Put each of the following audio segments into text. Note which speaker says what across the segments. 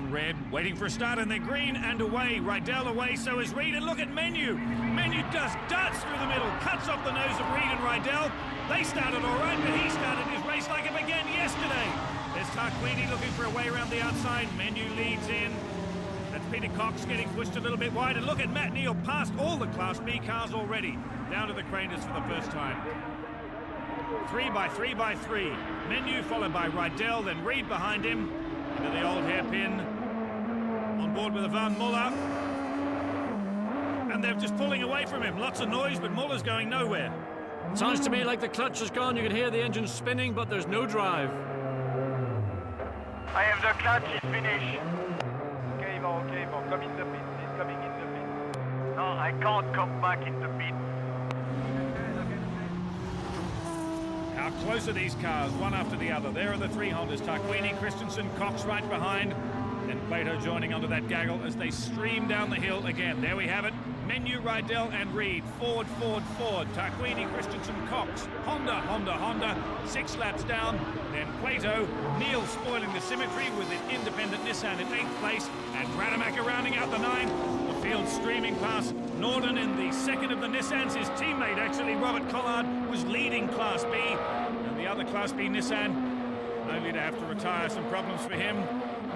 Speaker 1: on red, waiting for a start, and they're green and away. Rydell away, so is Reed, and look at Menu. Menu just darts through the middle, cuts off the nose of Reed and Rydell. They started all right, but he started his race like it began yesterday. There's Tarquini looking for a way around the outside. Menu leads in. That's Peter Cox getting pushed a little bit wide, and look at Matt Neal past all the Class B cars already. Down to the Craners for the first time. 3 by 3 by 3. Menu followed by Rydell, then Reed behind him. Into the old hairpin. On board with Van Muller. And they're just pulling away from him. Lots of noise, but Muller's going nowhere.
Speaker 2: Sounds to me like the clutch is gone. You can hear the engine spinning, but there's no drive.
Speaker 3: I have the clutch is finished. Okay, Yvan, come in the pit, please, coming in the pit. No, I can't come back in the pit.
Speaker 1: How close are these cars, one after the other? There are the three Hondas, Tarquini, Christensen, Cox right behind. Then Plato joining onto that gaggle as they stream down the hill again. There we have it. Menu, Rydell and Reed. Forward, forward, forward. Tarquini, Christensen, Cox. Honda. 6 laps down. Then Plato. Neal spoiling the symmetry with an independent Nissan in 8th place. And Rademacher rounding out the 9. The field streaming past. Norden in the second of the Nissans. His teammate, actually, Robert Collard, was leading Class B. And the other Class B Nissan, only to have to retire. Some problems for him.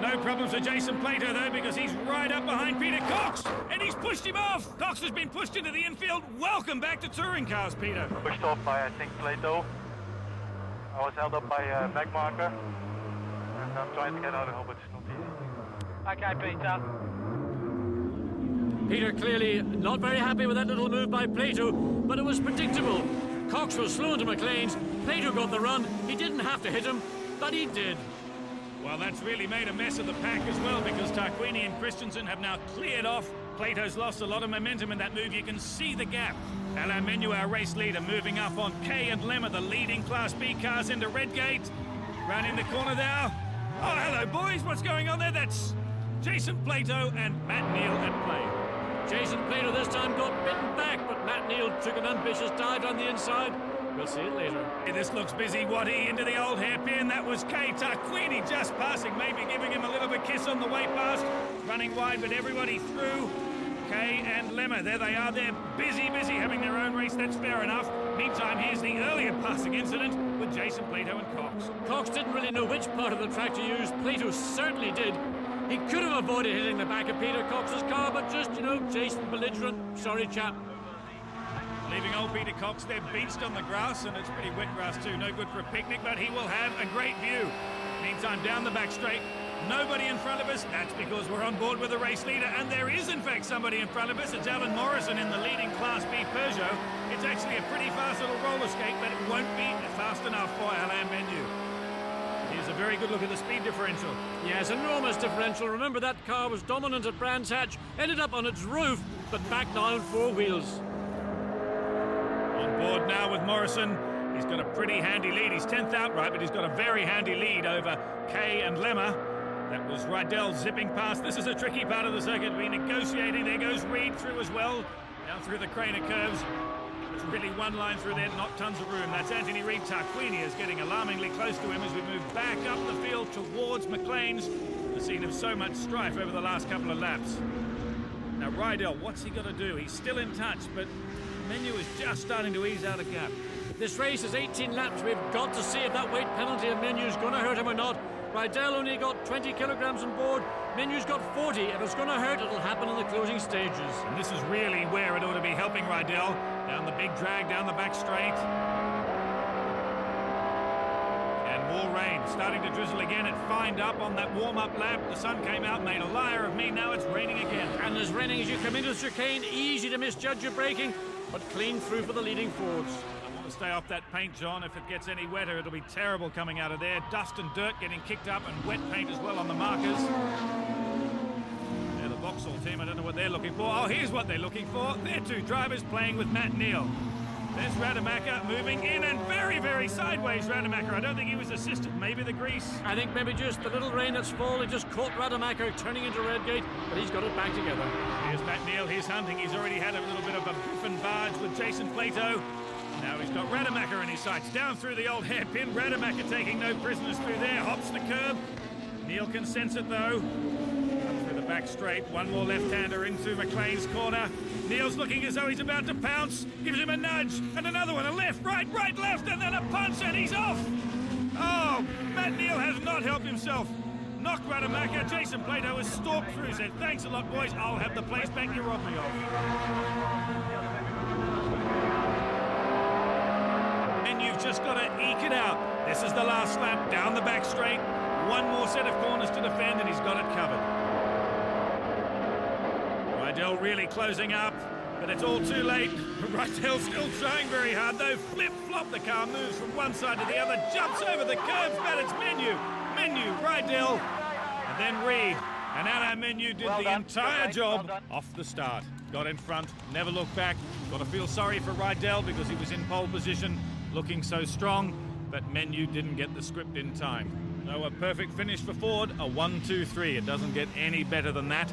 Speaker 1: No problems for Jason Plato, though, because he's right up behind Peter Cox, and he's pushed him off. Cox has been pushed into the infield. Welcome back to touring cars, Peter.
Speaker 3: Pushed off by, I think, Plato. I was held up by Backmarker, and I'm trying to get out of here, but it's not easy. Okay, Peter.
Speaker 2: Peter clearly not very happy with that little move by Plato, but it was predictable. Cox was slow into McLean's. Plato got the run. He didn't have to hit him, but he did.
Speaker 1: Well, that's really made a mess of the pack as well, because Tarquini and Christensen have now cleared off. Plato's lost a lot of momentum in that move. You can see the gap. Alain Menu, our race leader, moving up on Kay and Lemmer, the leading Class B cars into Redgate. Rounding the corner now. Oh, hello, boys. What's going on there? That's Jason Plato and Matt Neal at play.
Speaker 2: Jason Plato this time got bitten back, but Matt Neal took an ambitious dive on the inside. We'll see it later.
Speaker 1: This looks busy, Waddy, into the old hairpin. That was Kay. Tarquini just passing, maybe giving him a little bit of a kiss on the way past. Running wide, but everybody through. Kay and Lemmer, there they are. They're busy, having their own race. That's fair enough. Meantime, here's the earlier passing incident with Jason Plato and Cox.
Speaker 2: Cox didn't really know which part of the track to use. Plato certainly did. He could have avoided hitting the back of Peter Cox's car, but just, Jason belligerent. Sorry, chap.
Speaker 1: Leaving old Peter Cox there beached on the grass, and it's pretty wet grass too. No good for a picnic, but he will have a great view. Meantime, down the back straight, nobody in front of us. That's because we're on board with the race leader, and there is in fact somebody in front of us. It's Alan Morrison in the leading Class B Peugeot. It's actually a pretty fast little roller skate, but it won't be fast enough for Alain Menu. Here's a very good look at the speed differential.
Speaker 2: Yes, enormous differential. Remember, that car was dominant at Brands Hatch, ended up on its roof, but back now on 4 wheels.
Speaker 1: On board now with Morrison. He's got a pretty handy lead. He's 10th outright, but he's got a very handy lead over Kay and Lemmer. That was Rydell zipping past. This is a tricky part of the circuit. We're negotiating. There goes Reed through as well. Down through the Craner curves. There's really one line through there, not tons of room. That's Anthony Reed. Tarquini is getting alarmingly close to him as we move back up the field towards McLean's. The scene of so much strife over the last couple of laps. Now Rydell, what's he got to do? He's still in touch, but Menu is just starting to ease out a gap.
Speaker 2: This race is 18 laps. We've got to see if that weight penalty of Menu's going to hurt him or not. Rydell only got 20 kilograms on board. Menu's got 40. If it's going to hurt, it'll happen in the closing stages.
Speaker 1: And this is really where it ought to be helping Rydell. Down the big drag, down the back straight. And more rain. Starting to drizzle again. It fined up on that warm-up lap. The sun came out, made a liar of me. Now it's raining again.
Speaker 2: And there's raining as you come into the chicane. Easy to misjudge your braking, but clean through for the leading Fords.
Speaker 1: Stay off that paint, John. If it gets any wetter, it'll be terrible coming out of there. Dust and dirt getting kicked up, and wet paint as well on the markers. Yeah, the Vauxhall team, I don't know what they're looking for. Oh, here's what they're looking for. They're 2 drivers playing with Matt Neal. There's Rademacher moving in and very sideways, Rademacher. I don't think he was assisted. Maybe the grease.
Speaker 2: I think maybe just the little rain that's falling just caught Rademacher turning into Redgate, but he's got it back together.
Speaker 1: Here's Matt Neal. He's hunting. He's already had a little bit of a biff and barge with Jason Plato. Now he's got Rademacher in his sights. Down through the old hairpin. Rademacher taking no prisoners through there. Hops the curb. Neal can sense it though. the back straight. One more left-hander into McLean's corner. Neil's looking as though he's about to pounce. Gives him a nudge, and another one. A left, right, left, and then a punch, and he's off. Oh, Matt Neil has not helped himself. Knocked Rademacher. Jason Plato has stalked through, said, thanks a lot, boys. I'll have the place back you robbed me of. And you've just got to eke it out. This is the last lap, down the back straight. One more set of corners to defend, and he's got it covered. Rydell really closing up, but it's all too late. Rydell's still trying very hard, though. Flip-flop, the car moves from one side to the other, jumps over the curbs, but it's Menu, Rydell, and then Reed. And Anna Menu did the entire job off the start. Got in front, never looked back. Got to feel sorry for Rydell because he was in pole position, looking so strong, but Menu didn't get the script in time. So a perfect finish for Ford, a 1-2-3. It doesn't get any better than that.